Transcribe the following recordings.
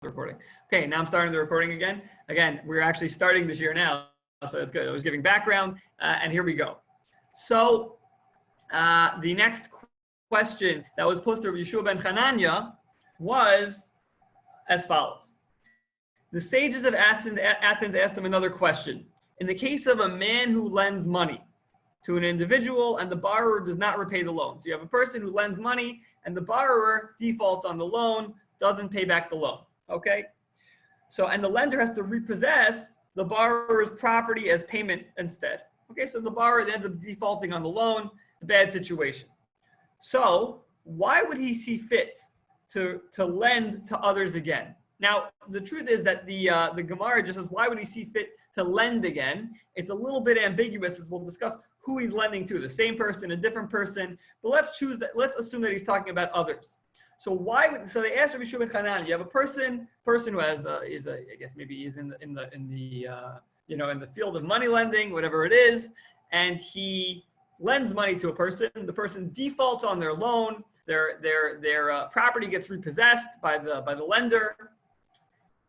recording. Okay, now I'm starting the recording again. Again, we're actually starting this year now, so it's good. I was giving background, and here we go. So the next question that was posed to Yehoshua ben Hanania was as follows. The sages of Athens asked him another question. In the case of a man who lends money to an individual and the borrower does not repay the loan. So you have a person who lends money and the borrower defaults on the loan, doesn't pay back the loan, okay? So, and the lender has to repossess the borrower's property as payment instead. Okay, so the borrower ends up defaulting on the loan, a bad situation. So why would he see fit to lend to others again? Now, the truth is that the Gemara just says, why would he see fit to lend again? It's a little bit ambiguous, as we'll discuss who he's lending to, the same person, a different person. But let's assume that he's talking about others. So so they asked Rabbi Yehoshua ben Hanania, you have a person who has I guess maybe he's in the field of money lending, whatever it is, and he lends money to a person. The person defaults on their loan. Their property gets repossessed by the lender.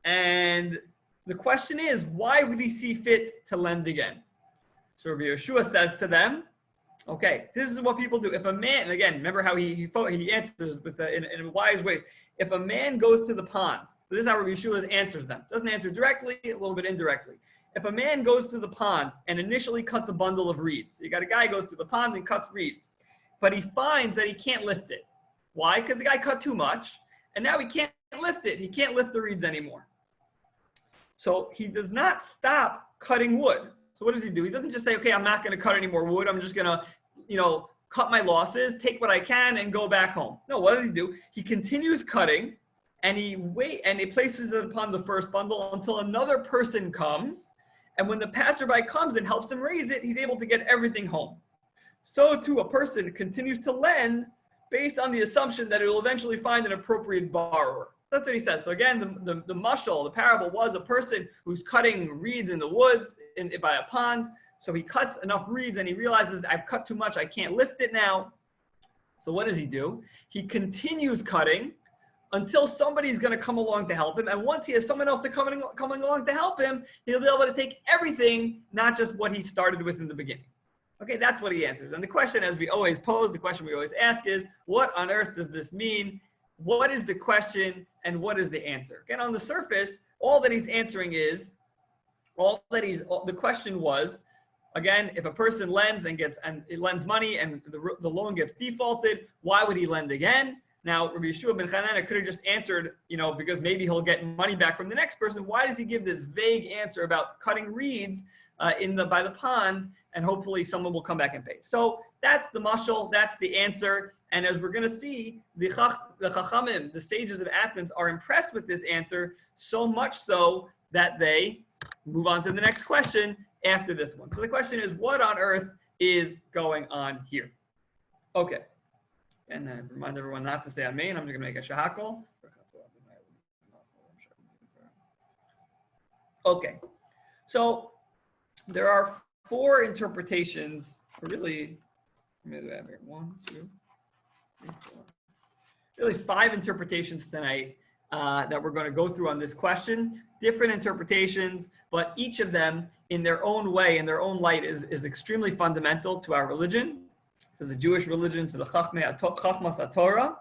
And the question is, why would he see fit to lend again? So Rabbi Yehoshua says to them, okay, this is what people do. If a man, and again, remember how he answers in wise ways. If a man goes to the pond, so this is how Rabbi Yehoshua answers them. Doesn't answer directly, a little bit indirectly. If a man goes to the pond and initially cuts a bundle of reeds, you got a guy who goes to the pond and cuts reeds, but he finds that he can't lift it. Why? Because the guy cut too much, and now he can't lift it. He can't lift the reeds anymore. So he does not stop cutting wood. So what does he do? He doesn't just say, okay, I'm not going to cut any more wood. I'm just going to, cut my losses, take what I can, and go back home. No, what does he do? He continues cutting, and he places it upon the first bundle until another person comes. And when the passerby comes and helps him raise it, he's able to get everything home. So too, a person continues to lend based on the assumption that it will eventually find an appropriate borrower. That's what he says. So again, the mashal, the parable was a person who's cutting reeds in the woods by a pond. So he cuts enough reeds and he realizes, I've cut too much, I can't lift it now. So what does he do? He continues cutting until somebody's going to come along to help him. And once he has someone else coming along to help him, he'll be able to take everything, not just what he started with in the beginning. Okay, that's what he answers. And the question, as we always pose, the question we always ask is, what on earth does this mean? What is the question and what is the answer? Again, on the surface, all that he's answering is, the question was, again, if a person lends it lends money and the loan gets defaulted, why would he lend again? Now, Rabbi Yehoshua ben Hanania could have just answered, because maybe he'll get money back from the next person. Why does he give this vague answer about cutting reeds by the pond, and hopefully someone will come back and pay? So that's the mashal, that's the answer. And as we're going to see, the Chachamim, the sages of Athens, are impressed with this answer, so much so that they move on to the next question after this one. So the question is, what on earth is going on here? Okay. And I remind everyone not to say amen. I'm just going to make a shahakol. Okay. So there are four interpretations, really, one, two, three, four. Really 5 interpretations tonight that we're going to go through on this question. Different interpretations, but each of them in their own way, in their own light, is extremely fundamental to our religion, to the Jewish religion, to the Chachmas HaTorah.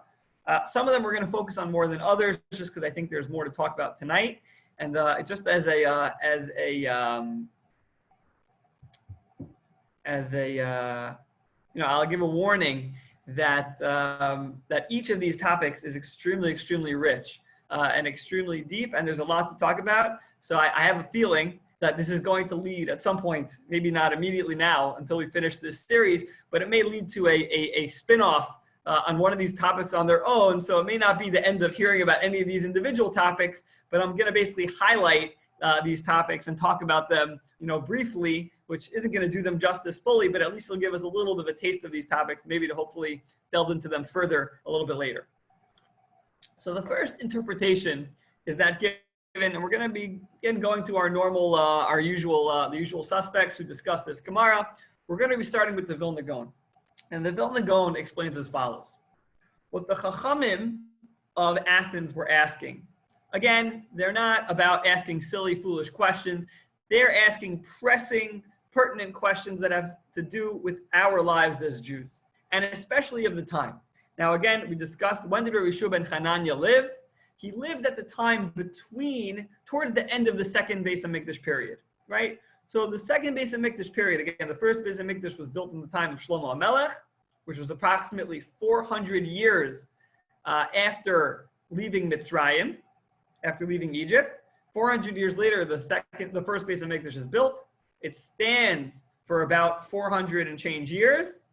Some of them we're going to focus on more than others, just because I think there's more to talk about tonight. And just I'll give a warning that each of these topics is extremely rich and extremely deep, and there's a lot to talk about. So I have a feeling that this is going to lead at some point, maybe not immediately now until we finish this series, but it may lead to a spin-off on one of these topics on their own. So it may not be the end of hearing about any of these individual topics, but I'm going to basically highlight these topics and talk about them, briefly, which isn't going to do them justice fully, but at least it'll give us a little bit of a taste of these topics, maybe to hopefully delve into them further a little bit later. So the first interpretation is that given, and we're going to be going to our normal, the usual suspects who discuss this Gemara. We're going to be starting with the Vilna Gaon. And the Vilna Gaon explains as follows. What the Chachamim of Athens were asking Again, they're not about asking silly, foolish questions. They're asking pressing, pertinent questions that have to do with our lives as Jews, and especially of the time. Now, again, we discussed, when did Yehoshua ben Hananiah live? He lived at the time towards the end of the second Beis HaMikdash period, right? So the second Beis HaMikdash period, again, the first Beis HaMikdash was built in the time of Shlomo HaMelech, which was approximately 400 years after leaving Mitzrayim, after leaving Egypt. 400 years later, the first Beis HaMikdash is built. It stands for about 400 and change years.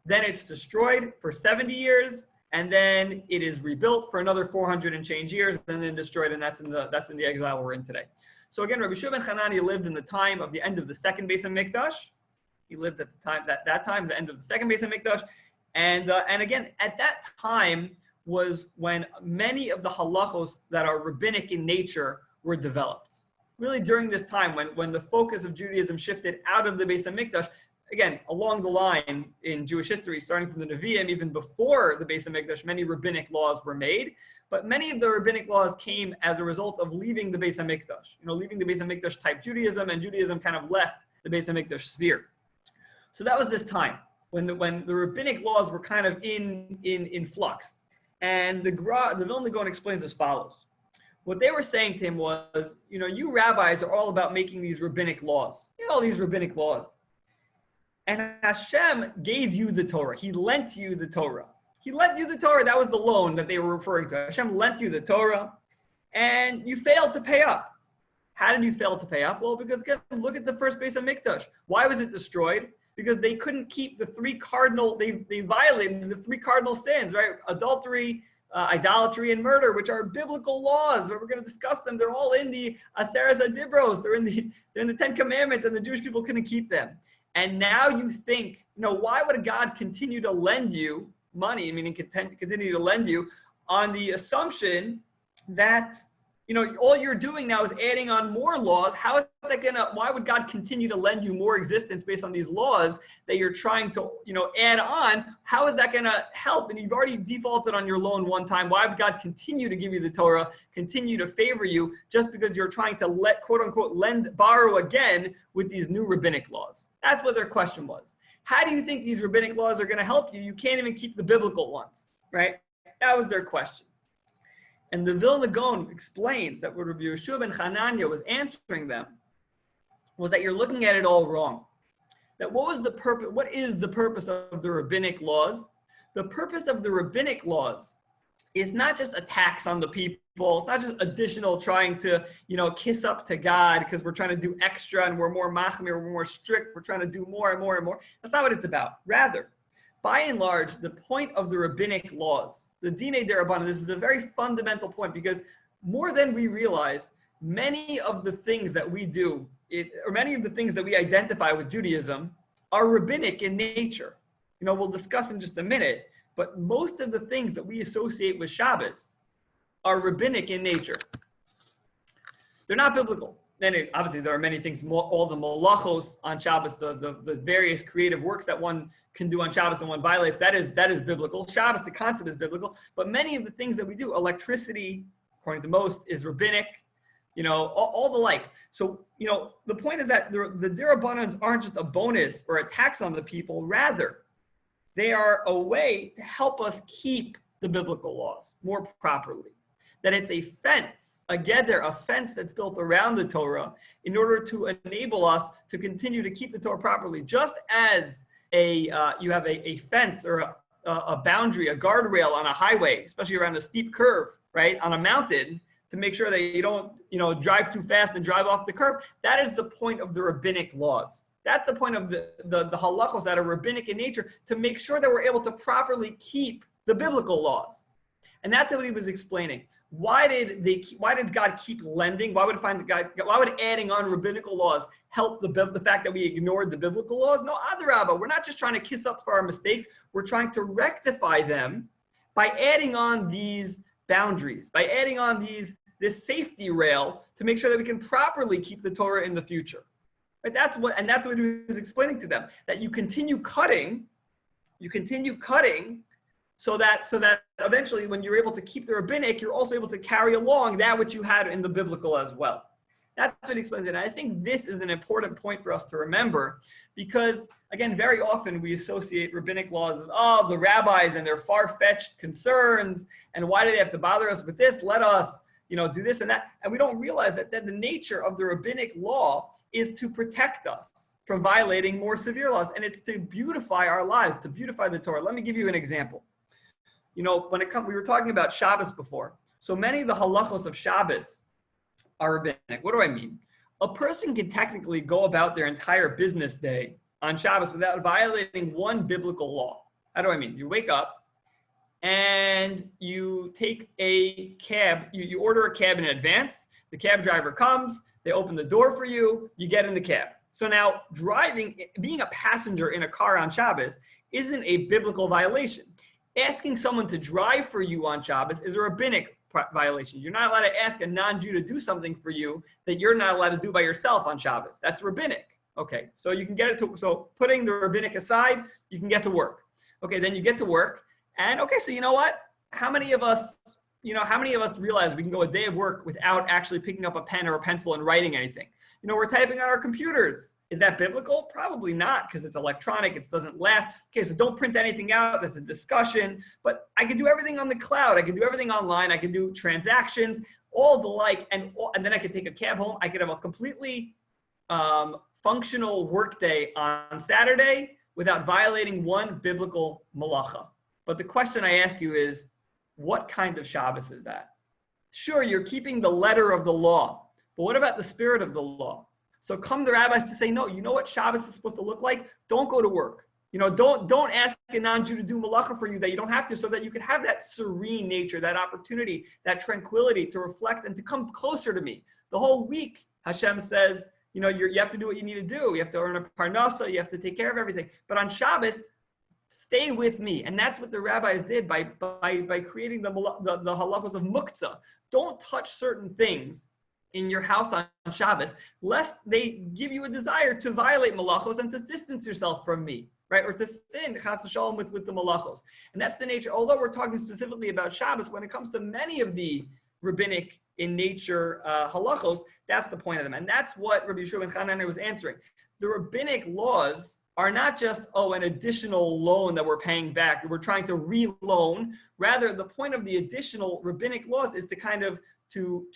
Then it's destroyed for 70 years, and then it is rebuilt for another 400 and change years, and then destroyed, and that's in the exile we're in today. So again, Rabbi Yehoshua ben Hananiah lived in the time of the end of the second Beis HaMikdash. He lived at the time the end of the second Beis HaMikdash, and again, at that time was when many of the halachos that are rabbinic in nature were developed. Really, during this time, when the focus of Judaism shifted out of the Beis HaMikdash, again, along the line in Jewish history, starting from the Nevi'im, even before the Beis HaMikdash, many rabbinic laws were made. But many of the rabbinic laws came as a result of leaving the Beis HaMikdash. Leaving the Beis HaMikdash type Judaism, and Judaism kind of left the Beis HaMikdash sphere. So that was this time when the rabbinic laws were kind of in flux. And the Vilna Gaon explains as follows. What they were saying to him was, you rabbis are all about making these rabbinic laws. All these rabbinic laws. And Hashem gave you the Torah. He lent you the Torah. He lent you the Torah. That was the loan that they were referring to. Hashem lent you the Torah, and you failed to pay up. How did you fail to pay up? Well, because again, look at the first Beis HaMikdash. Why was it destroyed? Because they couldn't keep the they violated the three cardinal sins, right? Adultery, idolatry, and murder, which are biblical laws. We're going to discuss them. They're all in the Aseres Adibros. They're in the Ten Commandments, and the Jewish people couldn't keep them. And now you think, why would God continue to lend you money, meaning continue to lend you on the assumption that, all you're doing now is adding on more laws? How is that why would God continue to lend you more existence based on these laws that you're trying to, add on? How is that going to help? And you've already defaulted on your loan one time. Why would God continue to give you the Torah, continue to favor you just because you're trying to quote unquote, borrow again with these new rabbinic laws? That's what their question was. How do you think these rabbinic laws are going to help you? You can't even keep the biblical ones, right? That was their question. And the Vilna Gaon explains that what Rabbi Yehoshua ben Hananiah was answering them was that you're looking at it all wrong. That what is the purpose of the rabbinic laws? The purpose of the rabbinic laws is not just a tax on the people. It's not just additional trying to, kiss up to God because we're trying to do extra and we're more machmir, we're more strict, we're trying to do more and more and more. That's not what it's about. Rather, by and large, the point of the rabbinic laws, the Dinei Derabanan, this is a very fundamental point because more than we realize, many of the things that we do, or many of the things that we identify with Judaism are rabbinic in nature. We'll discuss in just a minute, but most of the things that we associate with Shabbos are rabbinic in nature. They're not biblical. And obviously, there are many things, all the malachos on Shabbos, the various creative works that one can do on Shabbos and one violates, that is biblical. Shabbos, the concept is biblical, but many of the things that we do, electricity, according to most, is rabbinic, all the like. So, the point is that the Derabanans aren't just a bonus or a tax on the people, rather, they are a way to help us keep the biblical laws more properly. That it's a fence, a fence that's built around the Torah in order to enable us to continue to keep the Torah properly. Just as you have a fence or a boundary, a guardrail on a highway, especially around a steep curve, right, on a mountain, to make sure that you don't, drive too fast and drive off the curb. That is the point of the rabbinic laws. That's the point of the halachos that are rabbinic in nature, to make sure that we're able to properly keep the biblical laws. And that's what he was explaining. Why did God keep lending? Why would adding on rabbinical laws help the fact that we ignored the biblical laws? No, adarabba. We're not just trying to kiss up for our mistakes. We're trying to rectify them by adding on these boundaries, by adding on this safety rail to make sure that we can properly keep the Torah in the future. Right? That's what he was explaining to them. That you continue cutting so that eventually when you're able to keep the rabbinic, you're also able to carry along that which you had in the biblical as well. That's what he explains it. And I think this is an important point for us to remember because, again, very often we associate rabbinic laws as, oh, the rabbis and their far-fetched concerns, and why do they have to bother us with this? Let us, do this and that. And we don't realize that the nature of the rabbinic law is to protect us from violating more severe laws, and it's to beautify our lives, to beautify the Torah. Let me give you an example. We were talking about Shabbos before. So many of the halachos of Shabbos are rabbinic. What do I mean? A person can technically go about their entire business day on Shabbos without violating one biblical law. How do I mean? You wake up and you take a cab, you order a cab in advance, the cab driver comes, they open the door for you, you get in the cab. So now being a passenger in a car on Shabbos isn't a biblical violation. Asking someone to drive for you on Shabbos is a rabbinic violation. You're not allowed to ask a non-Jew to do something for you that you're not allowed to do by yourself on Shabbos. That's rabbinic. Okay, so you can get it to, so putting the rabbinic aside, you can get to work. Okay, then you get to work, and okay, so you know what? How many of us realize we can go a day of work without actually picking up a pen or a pencil and writing anything? We're typing on our computers. Is that biblical? Probably not, because it's electronic, it doesn't last. Okay, so don't print anything out, that's a discussion. But I can do everything on the cloud, I can do everything online, I can do transactions, all the like, and then I could take a cab home. I could have a completely functional workday on Saturday without violating one biblical malacha. But the question I ask you is, what kind of Shabbos is that? Sure, you're keeping the letter of the law, but what about the spirit of the law? So come the rabbis to say, no, you know what Shabbos is supposed to look like? Don't go to work. Don't ask a non-Jew to do malacha for you that you don't have to, so that you can have that serene nature, that opportunity, that tranquility to reflect and to come closer to me. The whole week, Hashem says, you have to do what you need to do. You have to earn a parnasa. You have to take care of everything. But on Shabbos, stay with me. And that's what the rabbis did by creating the halachos of muktzah. Don't touch certain things in your house on Shabbos, lest they give you a desire to violate malachos and to distance yourself from me, right? Or to sin, chas v'shalom, with the malachos. And that's the nature, although we're talking specifically about Shabbos, when it comes to many of the rabbinic in nature halachos, that's the point of them. And that's what Rabbi Yehoshua ben Chananel was answering. The rabbinic laws are not just, an additional loan that we're paying back, we're trying to re-loan. Rather, the point of the additional rabbinic laws is to kind of to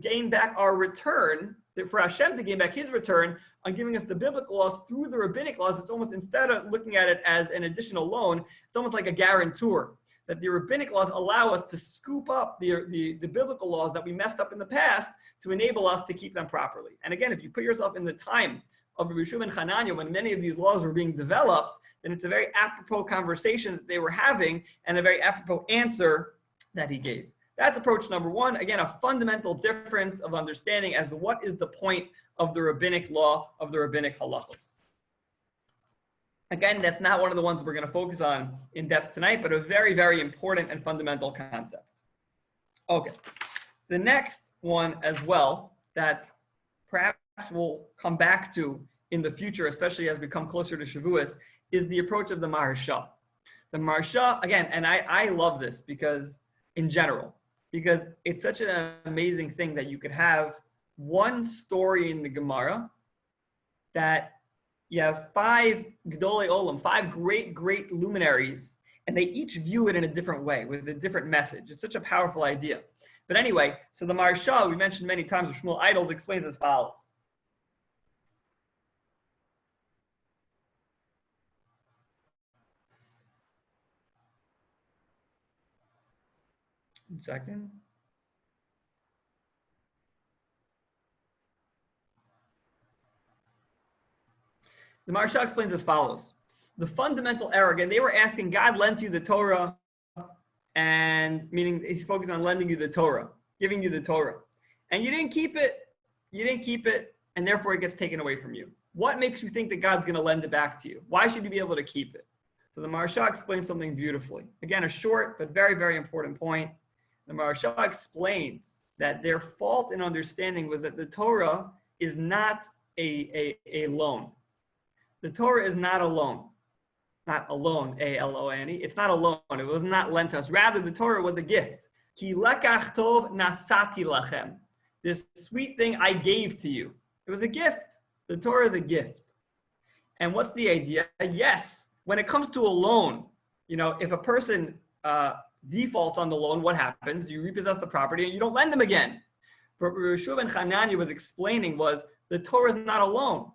gain back our return, for Hashem to gain back his return on giving us the biblical laws through the rabbinic laws. It's almost, instead of looking at it as an additional loan, it's almost like a guarantor, that the rabbinic laws allow us to scoop up the biblical laws that we messed up in the past to enable us to keep them properly. And again, if you put yourself in the time of Rabbi Yehoshua ben Chananel, when many of these laws were being developed, then it's a very apropos conversation that they were having and a very apropos answer that he gave. That's approach number one. Again, a fundamental difference of understanding as to what is the point of the rabbinic law, of the rabbinic halachos. Again, that's not one of the ones we're going to focus on in depth tonight, but a very, very important and fundamental concept. Okay. The next one as well that perhaps we'll come back to in the future, especially as we come closer to Shavuos, is the approach of the Maharsha. The Maharsha, again, and I love this because it's such an amazing thing that you could have one story in the Gemara that you have 5 Gdolei Olam, 5 great luminaries, and they each view it in a different way with a different message. It's such a powerful idea. But anyway, so the Maharsha, we mentioned many times, Shmuel Idols explains as follows. One second. The Maharsha explains as follows. The fundamental error, again, they were asking, God lent you the Torah, and meaning he's focused on lending you the Torah, giving you the Torah. And you didn't keep it, and therefore it gets taken away from you. What makes you think that God's going to lend it back to you? Why should you be able to keep it? So the Maharsha explains something beautifully. Again, a short but very, very important point. The Maharsha explains that their fault in understanding was that the Torah is not a loan. The Torah is not a loan. not alone, A-L-O-N-E. It's not alone. It was not lent to us. Rather, the Torah was a gift. Ki lekach tov nasati lachem. This sweet thing I gave to you. It was a gift. The Torah is a gift. And what's the idea? Yes, when it comes to a loan, if a person defaults on the loan, what happens? You repossess the property and you don't lend them again. But Yehoshua ben Hanani was explaining was the Torah is not a loan.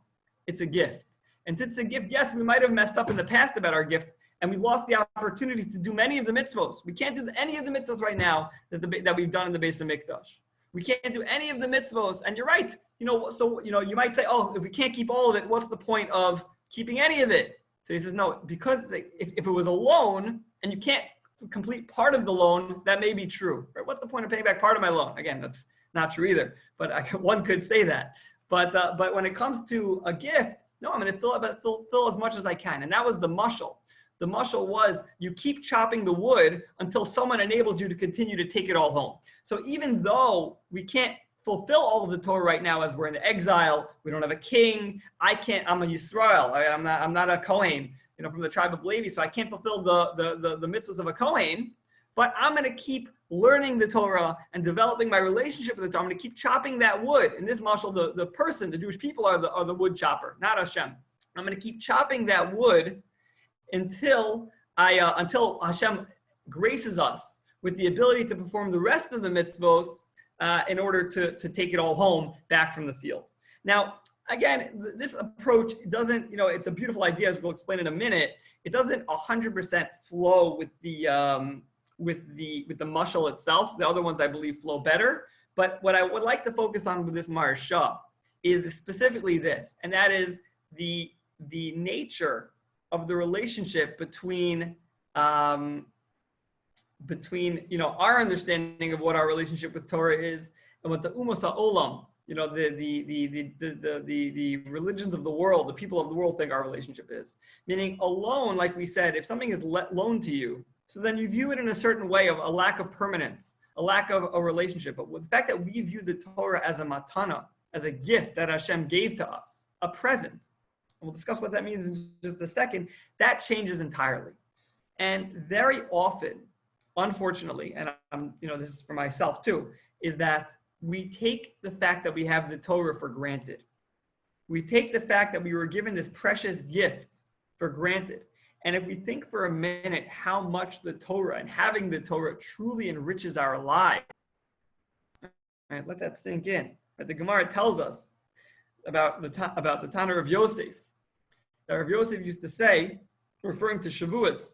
It's a gift. And since it's a gift, yes, we might have messed up in the past about our gift, and we lost the opportunity to do many of the mitzvos. We can't do any of the mitzvos right now that we've done in the Beis HaMikdash. We can't do any of the mitzvos. And you're right. You might say, oh, if we can't keep all of it, what's the point of keeping any of it? So he says, no, because if it was a loan and you can't complete part of the loan, that may be true. Right? What's the point of paying back part of my loan? Again, that's not true either. But one could say that. But when it comes to a gift, no, I'm going to fill as much as I can. And that was the mashal. The mashal was you keep chopping the wood until someone enables you to continue to take it all home. So even though we can't fulfill all of the Torah right now as we're in exile, we don't have a king, I'm a Yisrael, I'm not a Kohen, from the tribe of Levi, so I can't fulfill the mitzvahs of a Kohen, but I'm going to keep learning the Torah and developing my relationship with the Torah. I'm going to keep chopping that wood. In this mashal, the Jewish people are the wood chopper, not Hashem. I'm going to keep chopping that wood until Hashem graces us with the ability to perform the rest of the mitzvos in order to take it all home back from the field. Now, again, this approach doesn't, it's a beautiful idea, as we'll explain in a minute. It doesn't 100% flow with the mashal itself. The other ones, I believe, flow better. But what I would like to focus on with this marsha is specifically this, and that is the nature of the relationship between our understanding of what our relationship with Torah is and what the umos ha'olam, the religions of the world, the people of the world think our relationship is. Meaning a loan, like we said, if something is loaned to you, so then you view it in a certain way of a lack of permanence, a lack of a relationship. But with the fact that we view the Torah as a matana, as a gift that Hashem gave to us, a present, and we'll discuss what that means in just a second, that changes entirely. And very often, unfortunately, and this is for myself too, is that we take the fact that we have the Torah for granted. We take the fact that we were given this precious gift for granted. And if we think for a minute how much the Torah and having the Torah truly enriches our lives, right, let that sink in. Right, the Gemara tells us about the Tanur of Yosef. That Rav Yosef used to say, referring to Shavuos,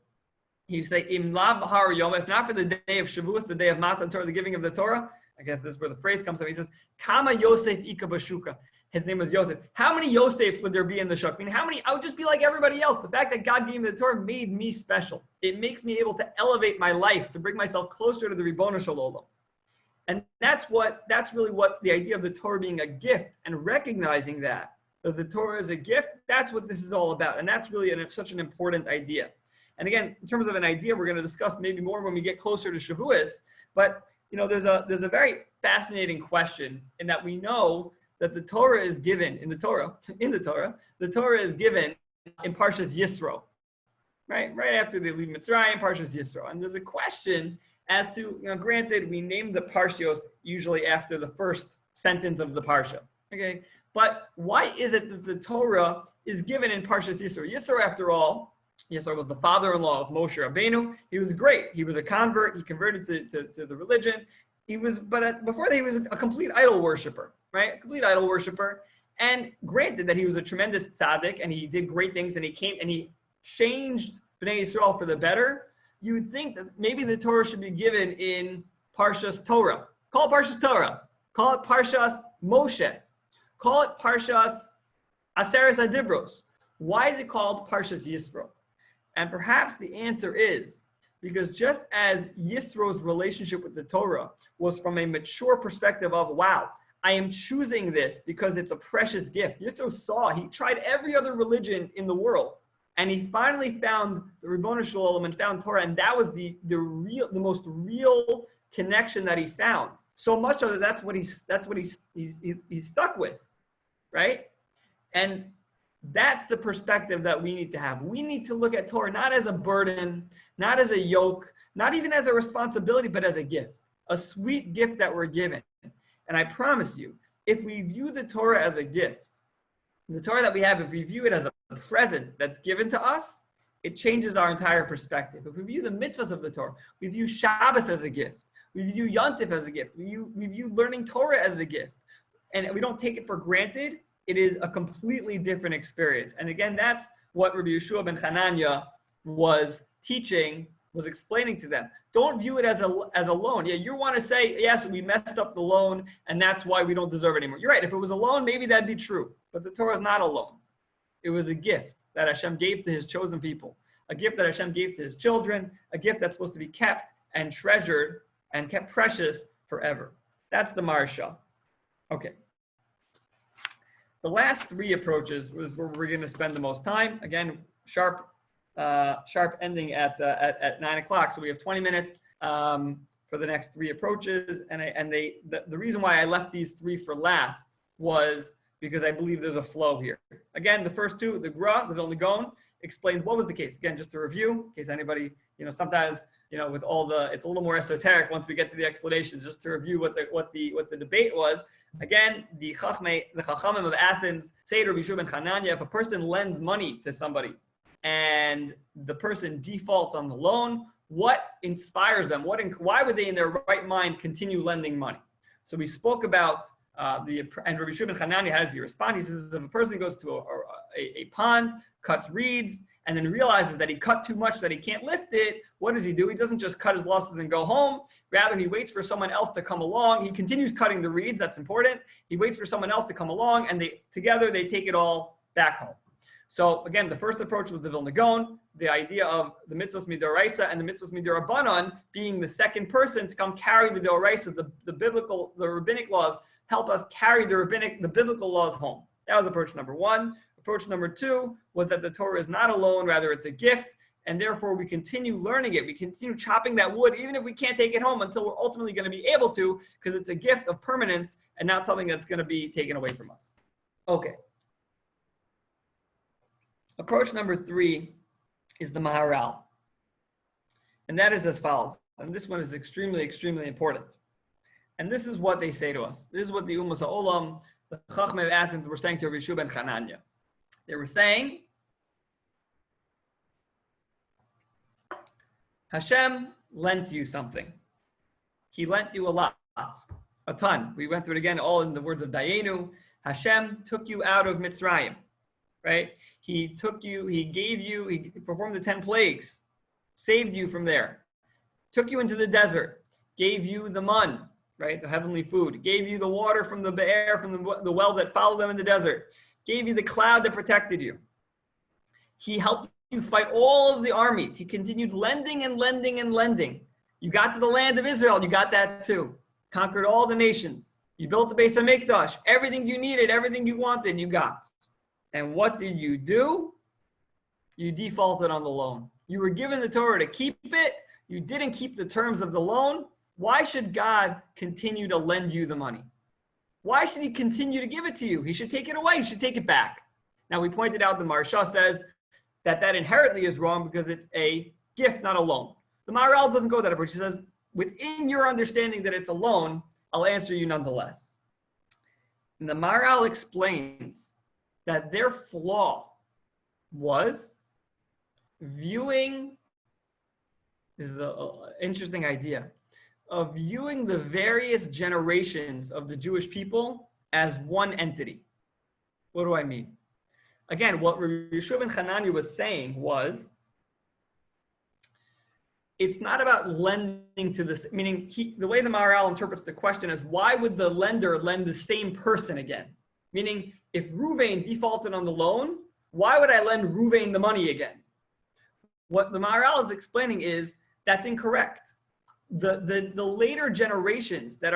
he would say, Im la b'har yom, if not for the day of Shavuos, the day of Matan Torah, the giving of the Torah, I guess this is where the phrase comes from. He says, Kama Yosef ika bashuka. His name was Yosef. How many Yosefs would there be in the shuk? I mean, I would just be like everybody else. The fact that God gave me the Torah made me special. It makes me able to elevate my life, to bring myself closer to the Ribono Shel Olam. And that's really what the idea of the Torah being a gift and recognizing that the Torah is a gift, that's what this is all about. And that's really such an important idea. And again, in terms of an idea, we're going to discuss maybe more when we get closer to Shavuos. But there's a very fascinating question in that we know that the Torah is given the Torah is given in Parshas Yisro, right after they leave Mitzrayim, Parshas Yisro. And there's a question as to, granted, we name the Parshios usually after the first sentence of the Parsha, okay? But why is it that the Torah is given in Parshas Yisro? Yisro, after all, Yisro was the father-in-law of Moshe Rabbeinu. He was great. He was a convert. He converted to the religion. Before that, he was a complete idol worshiper, right? A complete idol worshiper. And granted that he was a tremendous tzaddik and he did great things and he changed Bnei Yisrael for the better. You would think that maybe the Torah should be given in Parshas Torah. Call it Parshas Torah. Call it Parshas Moshe. Call it Parshas Aseres Adibros. Why is it called Parshas Yisro? And perhaps the answer is because just as Yisro's relationship with the Torah was from a mature perspective of, wow, I am choosing this because it's a precious gift. Yisro he tried every other religion in the world. And he finally found the Ribono Shel Olam and found Torah, and that was the most real connection that he found. So much of it, that's what he's stuck with, right? And That's the perspective that we need to have. We need to look at Torah not as a burden, not as a yoke, not even as a responsibility, but as a gift, a sweet gift that we're given. And I promise you, if we view the Torah as a gift, the Torah that we have, if we view it as a present that's given to us, it changes our entire perspective. If we view the mitzvahs of the Torah, we view Shabbos as a gift, we view Yontif as a gift, we view learning Torah as a gift, and we don't take it for granted, it is a completely different experience. And again, that's what Rabbi Yehoshua ben Hanania was teaching, was explaining to them. Don't view it as a loan. Yeah, you want to say, yes, we messed up the loan, and that's why we don't deserve it anymore. You're right. If it was a loan, maybe that'd be true. But the Torah is not a loan. It was a gift that Hashem gave to his chosen people, a gift that Hashem gave to his children, a gift that's supposed to be kept and treasured and kept precious forever. That's the Maharsha. Okay. The last three approaches was where we're going to spend the most time. Again, sharp ending at 9 o'clock. So we have 20 minutes for the next three approaches. And the reason why I left these three for last was because I believe there's a flow here. Again, the first two, the Gra, the Vilna Gaon, explained what was the case. Again, just to review, in case anybody, sometimes, with all it's a little more esoteric once we get to the explanations, just to review what the debate was. Again, the Chachamim of Athens say to Rabbi Yehoshua ben Hanania, if a person lends money to somebody and the person defaults on the loan, what inspires them? Why would they in their right mind continue lending money? So we spoke about and Rabbi Yehoshua ben Hanania has the response. He says, if a person goes to a pond, cuts reeds, and then realizes that he cut too much, that he can't lift it, what does he do? He doesn't just cut his losses and go home. Rather, he waits for someone else to come along. He continues cutting the reeds. That's important. He waits for someone else to come along, and together they take it all back home. So again, the first approach was the Vilna Gaon, the idea of the mitzvahs midoraisa and the mitzvahs midorabanan being the second person to come carry the doraisa, the rabbinic laws, help us carry the biblical laws home. That was approach number one. Approach number two was that the Torah is not a loan, rather it's a gift, and therefore we continue learning it. We continue chopping that wood, even if we can't take it home, until we're ultimately going to be able to, because it's a gift of permanence and not something that's going to be taken away from us. Okay. Approach number three is the Maharal. And that is as follows. And this one is extremely, extremely important. And this is what they say to us. This is what the Ummah Ha'olam, the Chachmei of Athens, were saying to Rabbi Yehoshua ben Hanania. They were saying, Hashem lent you something. He lent you a lot, a ton. We went through it again, all in the words of Dayenu. Hashem took you out of Mitzrayim, right? He took you, he gave you, he performed the 10 plagues, saved you from there, took you into the desert, gave you the man, right? The heavenly food, gave you the water from the be'er, from the well that followed them in the desert, gave you the cloud that protected you. He helped you fight all of the armies. He continued lending and lending and lending. You got to the land of Israel, you got that too. Conquered all the nations. You built the Beis HaMikdash. Everything you needed, everything you wanted, you got. And what did you do? You defaulted on the loan. You were given the Torah to keep it. You didn't keep the terms of the loan. Why should God continue to lend you the money? Why should he continue to give it to you? He should take it away. He should take it back. Now, we pointed out the Maharsha says that inherently is wrong because it's a gift, not a loan. The Maharal doesn't go that approach. He says, within your understanding that it's a loan, I'll answer you nonetheless. And the Maharal explains that their flaw was viewing, this is an interesting idea, of viewing the various generations of the Jewish people as one entity. What do I mean? Again, what Rabbi Yehoshua ben Hanania was saying was, it's not about lending to this, meaning the way the Maharal interprets the question is, why would the lender lend the same person again? Meaning, if Ruvain defaulted on the loan, why would I lend Ruvain the money again? What the Maharal is explaining is, that's incorrect. The later generations that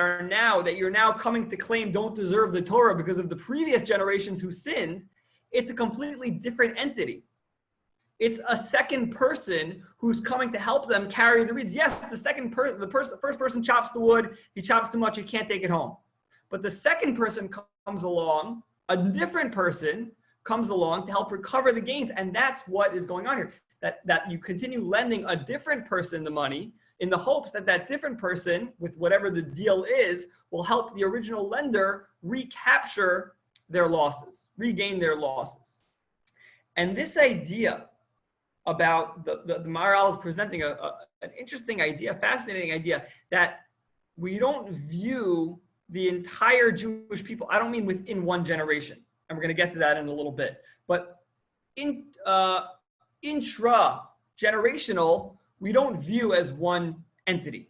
you're now coming to claim don't deserve the Torah because of the previous generations who sinned, it's a completely different entity. It's a second person who's coming to help them carry the reeds. Yes, the first person chops the wood, he chops too much, he can't take it home. But the second person comes along, a different person comes along to help recover the gains. And that's what is going on here. That you continue lending a different person the money in the hopes that that different person, with whatever the deal is, will help the original lender recapture their losses, regain their losses. And this idea about the Maharal is presenting an interesting idea, fascinating idea, that we don't view the entire Jewish people, I don't mean within one generation, and we're going to get to that in a little bit, but intra-generational, we don't view as one entity.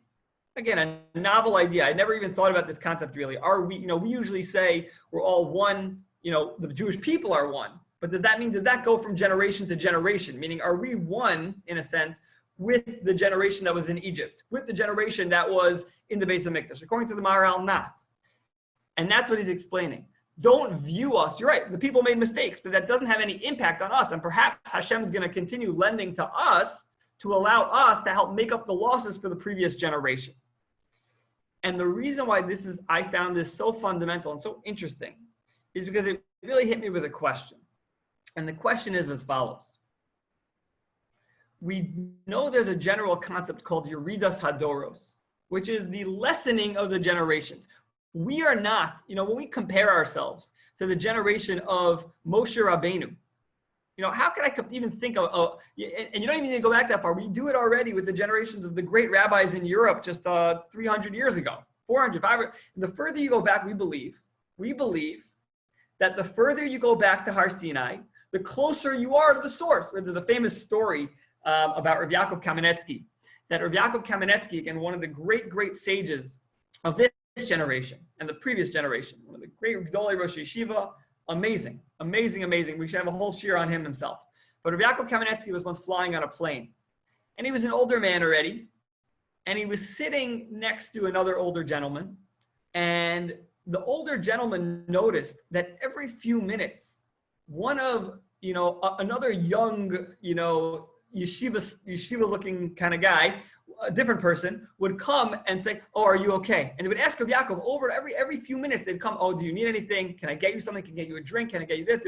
Again, a novel idea. I never even thought about this concept really. Are we, we usually say we're all one, the Jewish people are one. But does that go from generation to generation? Meaning, are we one, in a sense, with the generation that was in Egypt, with the generation that was in the Beis HaMikdash? According to the Maharal, not. And that's what he's explaining. Don't view us. You're right, the people made mistakes, but that doesn't have any impact on us. And perhaps Hashem's going to continue lending to us to allow us to help make up the losses for the previous generation. And the reason why I found this so fundamental and so interesting is because it really hit me with a question. And the question is as follows. We know there's a general concept called Yeridas Hadoros, which is the lessening of the generations. We are not, when we compare ourselves to the generation of Moshe Rabbeinu, how could I even think of, and you don't even need to go back that far. We do it already with the generations of the great rabbis in Europe just 300 years ago, 400, 500. And the further you go back, we believe that the further you go back to Har Sinai, the closer you are to the source. There's a famous story about Rabbi Yaakov Kamenetsky, that Rabbi Yaakov Kamenetsky, again, one of the great sages of this generation and the previous generation, one of the great Gdolei Rosh Yeshiva, amazing. We should have a whole shir on him himself. But Rabbi Yaakov Kamenetsky was once flying on a plane, and he was an older man already, and he was sitting next to another older gentleman, and the older gentleman noticed that every few minutes, one of, another young, yeshiva looking kind of guy, a different person, would come and say, "Oh, are you okay?" And they would ask Rabbi Yaakov over every few minutes. They'd come, "Oh, do you need anything? Can I get you something? Can I get you a drink? Can I get you this?"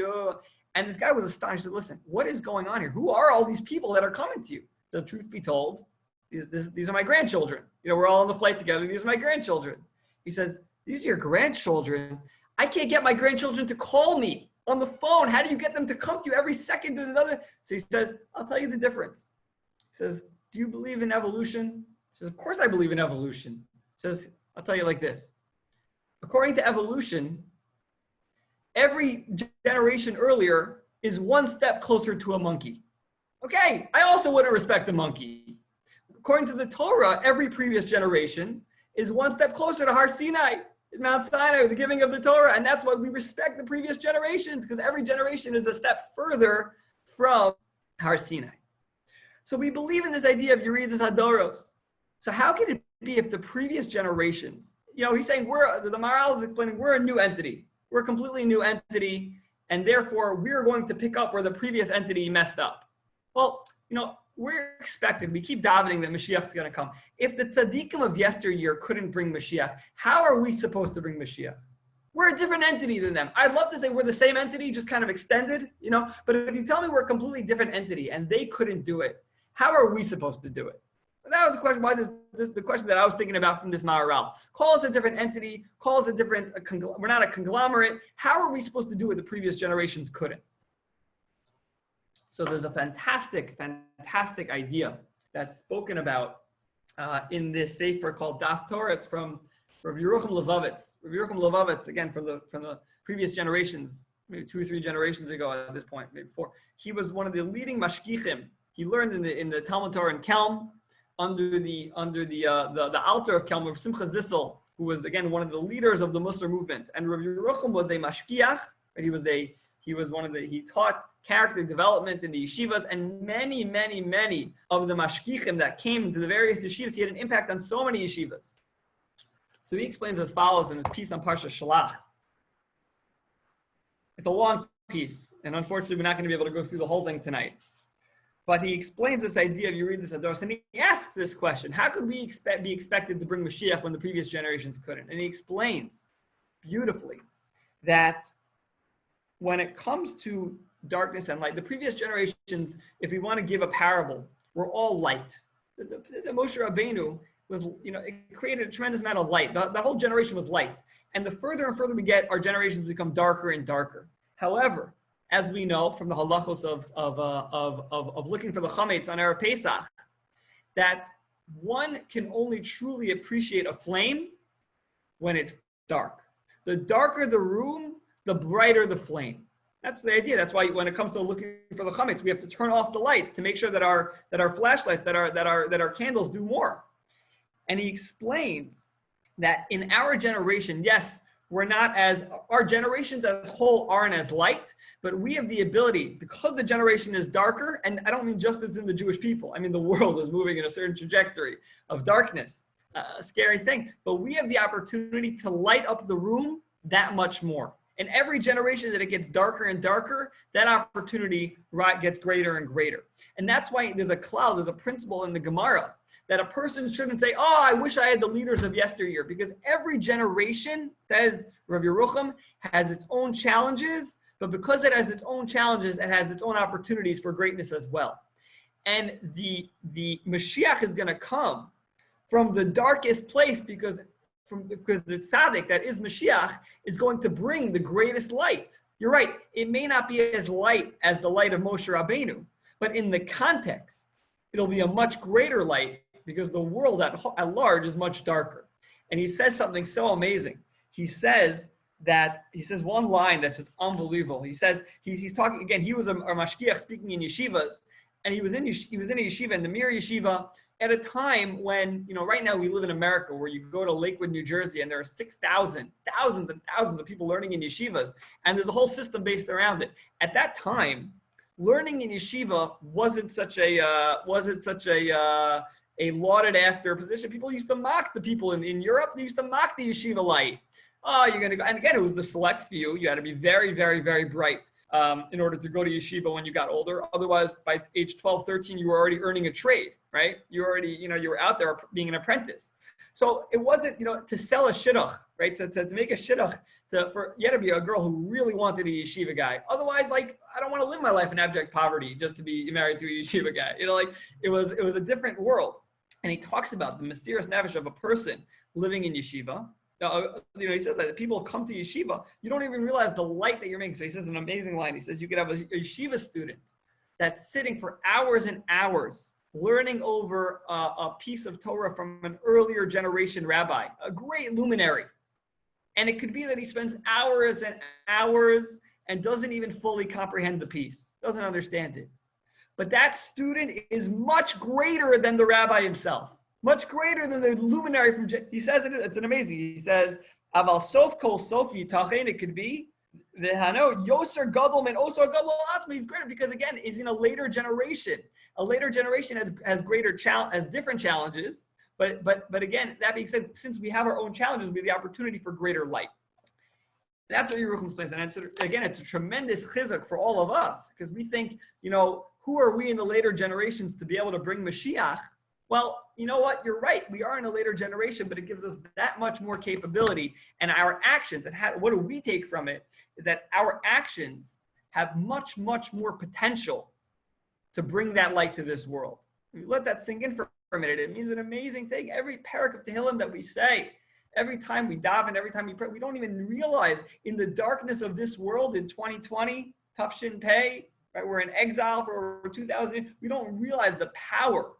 And this guy was astonished. He said, "Listen, what is going on here? Who are all these people that are coming to you?" The truth be told, these are my grandchildren. We're all on the flight together. These are my grandchildren. He says, "These are your grandchildren? I can't get my grandchildren to call me on the phone. How do you get them to come to you every second to another?" So he says, "I'll tell you the difference." He says, "Do you believe in evolution?" He says, "Of course I believe in evolution." He says, "I'll tell you like this. According to evolution, every generation earlier is one step closer to a monkey. Okay, I also wouldn't respect a monkey. According to the Torah, every previous generation is one step closer to Har Sinai, Mount Sinai, the giving of the Torah. And that's why we respect the previous generations, because every generation is a step further from Har Sinai. So we believe in this idea of Yeridas Hadoros. So how can it be if the previous generations, he's saying the Maharal is explaining we're a new entity. We're a completely new entity, and therefore we're going to pick up where the previous entity messed up. Well, we're expected, we keep davening that Mashiach is going to come. If the tzaddikim of yesteryear couldn't bring Mashiach, how are we supposed to bring Mashiach? We're a different entity than them. I'd love to say we're the same entity, just kind of extended, but if you tell me we're a completely different entity and they couldn't do it, how are we supposed to do it? And that was the question, the question that I was thinking about from this Maharal. Call us a different entity, call us a different, we're not a conglomerate. How are we supposed to do what the previous generations couldn't? So there's a fantastic idea that's spoken about in this sefer called Das Torah. It's from Rabbi Yerucham Levovitz. Rabbi Yerucham Levovitz, again, from the previous generations, maybe 2 or 3 generations ago at this point, maybe 4. He was one of the leading mashgichim. He learned in the Talmud Torah in Kelm under the altar of Kelm, Simcha Zissel, who was again one of the leaders of the Musar movement. And Rabbi Yerucham was a mashgiach. He taught character development in the yeshivas, and many of the mashgichim that came into the various yeshivas, he had an impact on so many yeshivas. So he explains as follows in his piece on Parsha Shalach. It's a long piece, and unfortunately we're not going to be able to go through the whole thing tonight. But he explains this idea of Yeridas Hadoros, and he asks this question: how could we be expected to bring Mashiach when the previous generations couldn't? And he explains beautifully that when it comes to darkness and light, the previous generations, if we want to give a parable, were all light. The Moshe Rabbeinu was, it created a tremendous amount of light. The whole generation was light. And the further and further we get, our generations become darker and darker. However, as we know from the halachos of looking for the chametz on Erev Pesach, that one can only truly appreciate a flame when it's dark. The darker the room, the brighter the flame. That's the idea. That's why when it comes to looking for the chametz, we have to turn off the lights to make sure that our flashlights, that our candles do more. And he explains that in our generation, yes, our generations as a whole aren't as light, but we have the ability, because the generation is darker, and I don't mean just within the Jewish people, I mean the world is moving in a certain trajectory of darkness, a scary thing, but we have the opportunity to light up the room that much more. In every generation that it gets darker and darker, that opportunity gets greater and greater. And that's why there's a principle in the Gemara, that a person shouldn't say, oh, I wish I had the leaders of yesteryear, because every generation, says Rabbi Yerucham, has its own challenges, but because it has its own challenges, it has its own opportunities for greatness as well. And the Mashiach is going to come from the darkest place because the tzaddik that is Mashiach is going to bring the greatest light. You're right, it may not be as light as the light of Moshe Rabbeinu, but in the context, it'll be a much greater light, because the world at large is much darker. And he says something so amazing. He says one line that's just unbelievable. He says, he's talking, again, he was a mashgiach speaking in yeshivas, and he was in a yeshiva, in the Mir Yeshiva, at a time when, right now we live in America, where you go to Lakewood, New Jersey, and there are thousands and thousands of people learning in yeshivas, and there's a whole system based around it. At that time, learning in yeshiva wasn't such a lauded after position. People used to mock the people in Europe. They used to mock the yeshiva light. Oh, you're going to go. And again, it was the select few. You had to be very, very, very bright in order to go to yeshiva when you got older. Otherwise, by age 12, 13, you were already earning a trade, right? You already, you were out there being an apprentice. So it wasn't, to sell a shidduch, right? To make a shidduch, you had to be a girl who really wanted a yeshiva guy. Otherwise, I don't want to live my life in abject poverty just to be married to a yeshiva guy. It was a different world. And he talks about the mysterious nefesh of a person living in yeshiva. He says that people come to yeshiva, you don't even realize the light that you're making. So he says an amazing line. He says you could have a yeshiva student that's sitting for hours and hours learning over a piece of Torah from an earlier generation rabbi, a great luminary. And it could be that he spends hours and hours and doesn't even fully comprehend the piece, doesn't understand it. But that student is much greater than the rabbi himself, much greater than the luminary from, he says it's an amazing, he says, Aval sof kol sof yitachen, it could be, v'hano yoser gadol men osar gadol atzma, he's greater because again, is in a later generation. A later generation has different challenges, but again, that being said, since we have our own challenges, we have the opportunity for greater light. That's what Yerucham explains, and it's a tremendous chizuk for all of us, because we think, who are we in the later generations to be able to bring Mashiach? Well, you know what? You're right. We are in a later generation, but it gives us that much more capability. And our actions, and what do we take from it, is that our actions have much, much more potential to bring that light to this world. Let that sink in for a minute. It means an amazing thing. Every parak of Tehillim that we say, every time we daven, every time we pray, we don't even realize in the darkness of this world in 2020, Tafshin Pei, right? We're in exile for over 2,000 years. We don't realize the power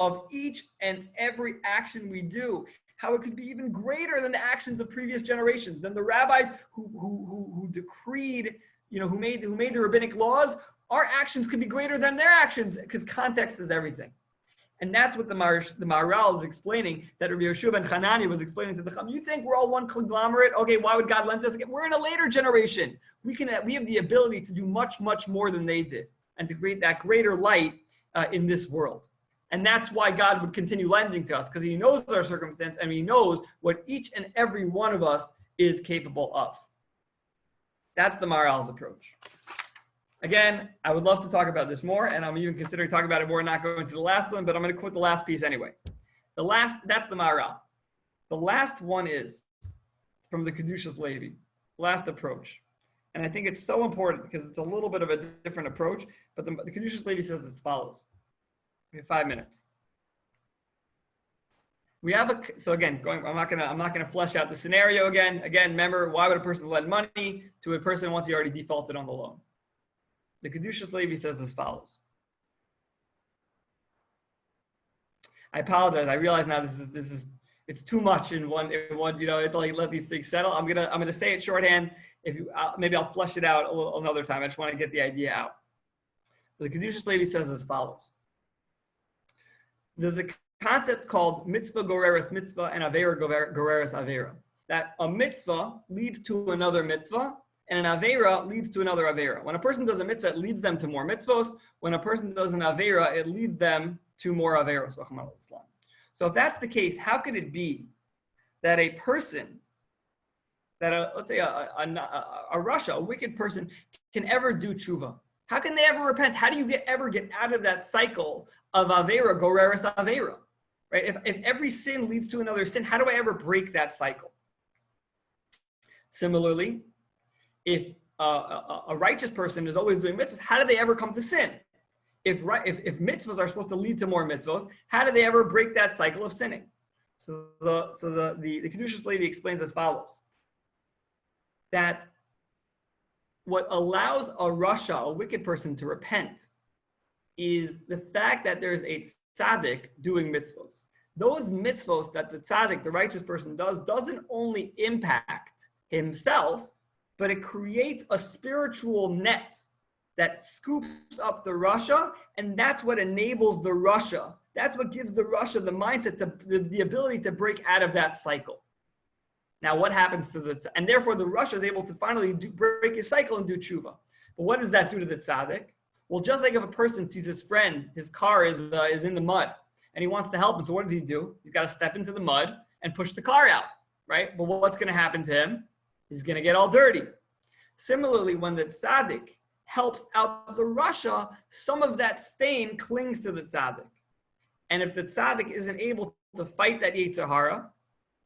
of each and every action we do, how it could be even greater than the actions of previous generations, than the rabbis who decreed, who made the rabbinic laws. Our actions could be greater than their actions, because context is everything. And that's what the Maharal is explaining, that Rabbi Yehoshua ben Hanani was explaining to the Chum. You think we're all one conglomerate? Okay, why would God lend us again? We're in a later generation. We have the ability to do much, much more than they did, and to create that greater light in this world. And that's why God would continue lending to us, because he knows our circumstance and he knows what each and every one of us is capable of. That's the Maharal's approach. Again, I would love to talk about this more, and I'm even considering talking about it more, not going to the last one, but I'm going to quote the last piece anyway. That's the Maharal. The last one is from the Kedushas Levi, last approach. And I think it's so important because it's a little bit of a different approach. But the Kedushas Levi says as follows. We have 5 minutes. We have so again, I'm not gonna flesh out the scenario again. Again, remember, why would a person lend money to a person once he already defaulted on the loan? The Kedushas Levi says as follows. I apologize. I realize now this is it's too much in one. It's like let these things settle. I'm gonna say it shorthand. If you maybe I'll flesh it out another time. I just want to get the idea out. The Kedushas Levi says as follows. There's a concept called mitzvah goreres mitzvah and avera goreres avera. That a mitzvah leads to another mitzvah, and an avera leads to another avera. When a person does a mitzvah, it leads them to more mitzvos. When a person does an avera, it leads them to more averos. So if that's the case, how could it be that a person, let's say a Rasha, a wicked person, can ever do tshuva? How can they ever repent? How do you ever get out of that cycle of avera goreres avera? Right? If every sin leads to another sin, how do I ever break that cycle? Similarly, if a righteous person is always doing mitzvahs, how do they ever come to sin? If mitzvahs are supposed to lead to more mitzvahs, how do they ever break that cycle of sinning? So the Kedushas Levi explains as follows: that what allows a rasha, a wicked person, to repent is the fact that there's a tzaddik doing mitzvahs. Those mitzvahs that the tzaddik, the righteous person, doesn't only impact himself, but it creates a spiritual net that scoops up the rasha, and that's what enables the rasha. That's what gives the rasha the mindset, the ability to break out of that cycle. Now, what happens to and therefore the rasha is able to finally break his cycle and do tshuva. But what does that do to the tzaddik? Well, just like if a person sees his friend, his car is in the mud, and he wants to help him, so what does he do? He's got to step into the mud and push the car out, right? But what's going to happen to him? He's going to get all dirty. Similarly, when the tzaddik helps out the rasha, some of that stain clings to the tzaddik. And if the tzaddik isn't able to fight that Yetzer Hara,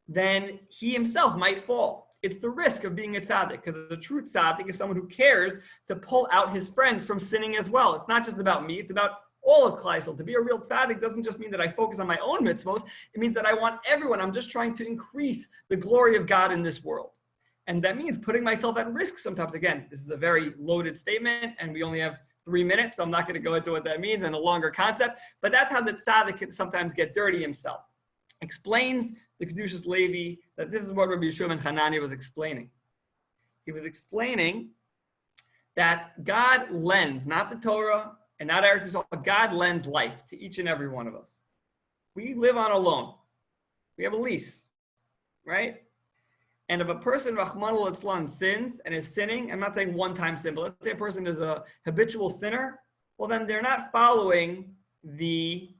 then he himself might fall. It's the risk of being a tzaddik, because the true tzaddik is someone who cares to pull out his friends from sinning as well. It's not just about me, it's about all of Klal Yisrael. To be a real tzaddik doesn't just mean that I focus on my own mitzvos, it means that I want everyone. I'm just trying to increase the glory of God in this world. And that means putting myself at risk sometimes. Again, this is a very loaded statement, and we only have 3 minutes, so I'm not going to go into what that means and a longer concept, but that's how the tzaddik can sometimes get dirty himself. Explains the Kedushas Levi that this is what Rabbi Yehoshua ben Hanani was explaining. He was explaining that God lends, not the Torah and not Eretz Yisrael, God lends life to each and every one of us. We live on a loan. We have a lease, right? And if a person, Rahman al-Islam, sins and is sinning, I'm not saying one-time sin, but let's say a person is a habitual sinner, well, then they're not following the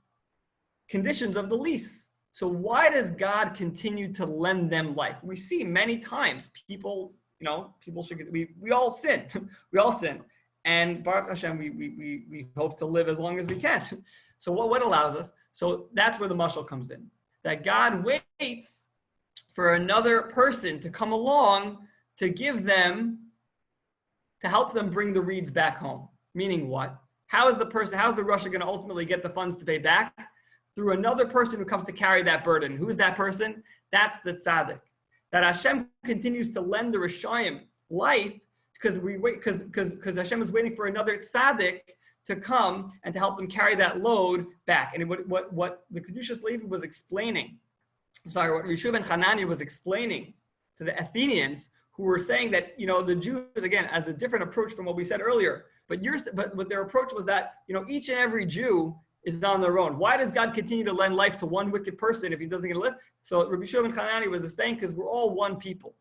conditions of the lease. So why does God continue to lend them life? We see many times people should, we all sin. We all sin. And Baruch Hashem, we hope to live as long as we can. So what allows us? So that's where the mashal comes in. That God waits for another person to come along to give them, to help them bring the reeds back home. Meaning what? How is the rasha going to ultimately get the funds to pay back? Through another person who comes to carry that burden. Who is that person? That's the tzaddik. That Hashem continues to lend the Rishayim life because Hashem is waiting for another tzaddik to come and to help them carry that load back. And what the Kedushas Levi was explaining, what Yehoshua ben Hanani was explaining to the Athenians, who were saying that, the Jews, again, as a different approach from what we said earlier, but their approach was that, each and every Jew is on their own. Why does God continue to lend life to one wicked person if he doesn't get to live? So Rabbi Yehoshua ben Hanani was saying, because we're all one people.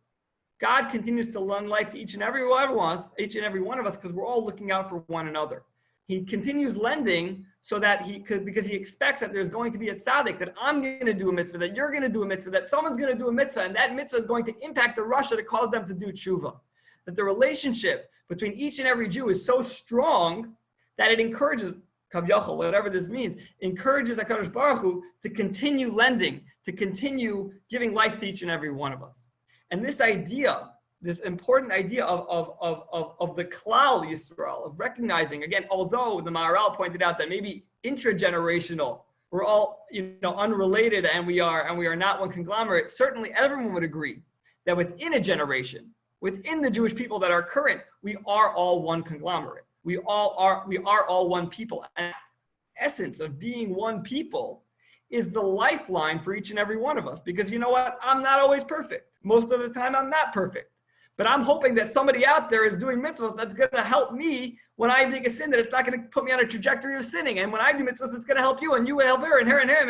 God continues to lend life to each and every one of us, because we're all looking out for one another. He continues lending so that because he expects that there's going to be a tzaddik, that I'm going to do a mitzvah, that you're going to do a mitzvah, that someone's going to do a mitzvah, and that mitzvah is going to impact the rasha to cause them to do tshuva. That the relationship between each and every Jew is so strong that it encourages, Kavyachol, whatever this means, encourages HaKadosh Baruch Hu to continue lending, to continue giving life to each and every one of us. And this idea this important idea of the klal Yisrael, of recognizing, again, although the Maharal pointed out that maybe intragenerational, we're all unrelated and we are not one conglomerate, certainly everyone would agree that within a generation, within the Jewish people that are current, we are all one conglomerate. We are all one people. And the essence of being one people is the lifeline for each and every one of us. Because you know what? I'm not always perfect. Most of the time, I'm not perfect. But I'm hoping that somebody out there is doing mitzvahs that's going to help me when I make a sin, that it's not going to put me on a trajectory of sinning. And when I do mitzvahs, it's going to help you, and you will help her and her and him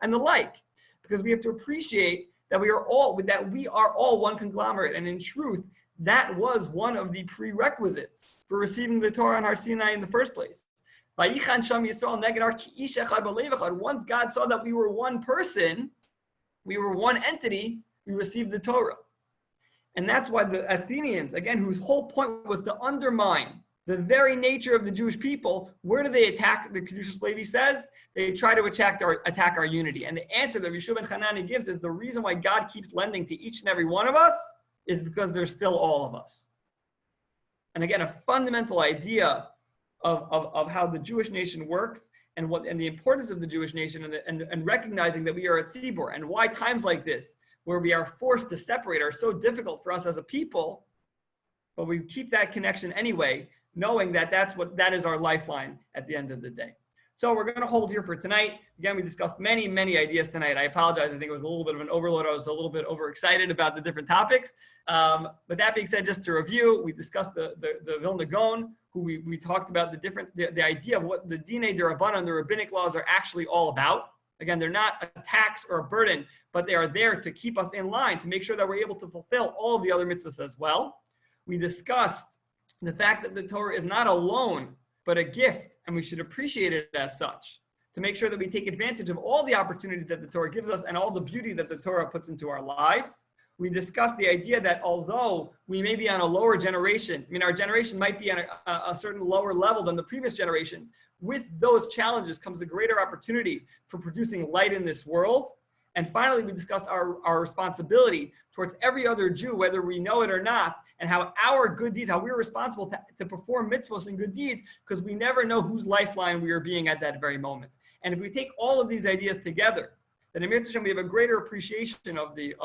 and the like. Because we have to appreciate that we are all one conglomerate. And in truth, that was one of the prerequisites for receiving the Torah on Har Sinai in the first place. Once God saw that we were one person, we were one entity, we received the Torah. And that's why the Athenians, again, whose whole point was to undermine the very nature of the Jewish people, where do they attack? The Kedushas Levi says they try to attack our unity. And the answer that Yehoshua ben Hanani gives is the reason why God keeps lending to each and every one of us is because there's still all of us. And again, a fundamental idea of how the Jewish nation works and the importance of the Jewish nation and recognizing that we are a tzibur, and why times like this, where we are forced to separate, are so difficult for us as a people, but we keep that connection anyway, knowing that that is our lifeline at the end of the day. So we're going to hold here for tonight. Again, we discussed many, many ideas tonight. I apologize. I think it was a little bit of an overload. I was a little bit overexcited about the different topics. But that being said, just to review, we discussed the Vilna Gaon, who we talked about the idea of what the Dinei D'Rabbanan, the rabbinic laws, are actually all about. Again, they're not a tax or a burden, but they are there to keep us in line, to make sure that we're able to fulfill all of the other mitzvahs as well. We discussed the fact that the Torah is not a loan, but a gift, and we should appreciate it as such, to make sure that we take advantage of all the opportunities that the Torah gives us and all the beauty that the Torah puts into our lives. We discussed the idea that although we may be on a lower generation, our generation might be on a certain lower level than the previous generations, with those challenges comes a greater opportunity for producing light in this world. And finally, we discussed our responsibility towards every other Jew, whether we know it or not, and how our good deeds, how we're responsible to perform mitzvahs and good deeds, because we never know whose lifeline we are being at that very moment. And if we take all of these ideas together, then in Mitzvah we have a greater appreciation of the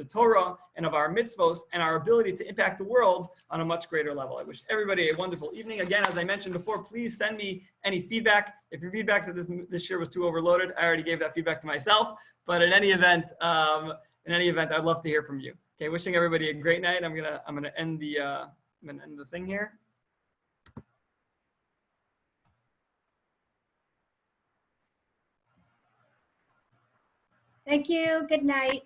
Torah and of our mitzvahs and our ability to impact the world on a much greater level. I wish everybody a wonderful evening. Again, as I mentioned before, please send me any feedback. If your feedback said this year was too overloaded, I already gave that feedback to myself. But in any event, I'd love to hear from you. Okay, wishing everybody a great night. I'm gonna end the thing here. Thank you. Good night.